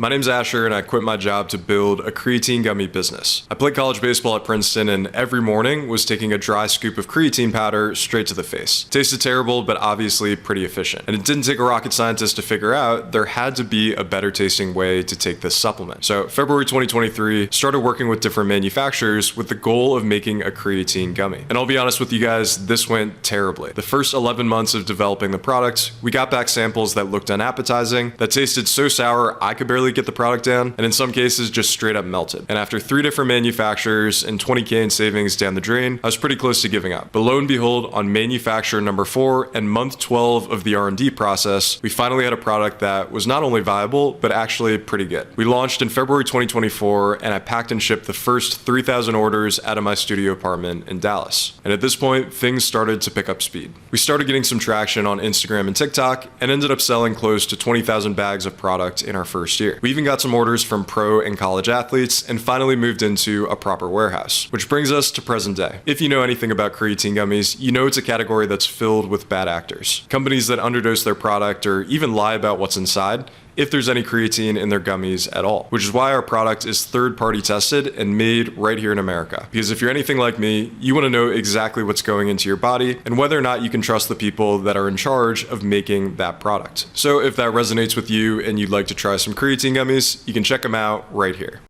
My name's Asher and I quit my job to build a creatine gummy business. I played college baseball at Princeton and every morning was taking a dry scoop of creatine powder straight to the face. Tasted terrible, but obviously pretty efficient. And it didn't take a rocket scientist to figure out there had to be a better tasting way to take this supplement. So February 2023, started working with different manufacturers with the goal of making a creatine gummy. And I'll be honest with you guys, this went terribly. The first 11 months of developing the product, we got back samples that looked unappetizing, that tasted so sour I could barely get the product down, and in some cases just straight up melted. And after 3 different manufacturers and 20K in savings down the drain, I was pretty close to giving up. But lo and behold, on manufacturer number 4 and month 12 of the R&D process, we finally had a product that was not only viable, but actually pretty good. We launched in February 2024, and I packed and shipped the first 3,000 orders out of my studio apartment in Dallas. And at this point, things started to pick up speed. We started getting some traction on Instagram and TikTok, and ended up selling close to 20,000 bags of product in our first year. We even got some orders from pro and college athletes, and finally moved into a proper warehouse. Which brings us to present day. If you know anything about creatine gummies, you know it's a category that's filled with bad actors. Companies that underdose their product or even lie about what's inside, if there's any creatine in their gummies at all. Which is why our product is third-party tested and made right here in America. Because if you're anything like me, you want to know exactly what's going into your body and whether or not you can trust the people that are in charge of making that product. So if that resonates with you and you'd like to try some creatine gummies, you can check them out right here.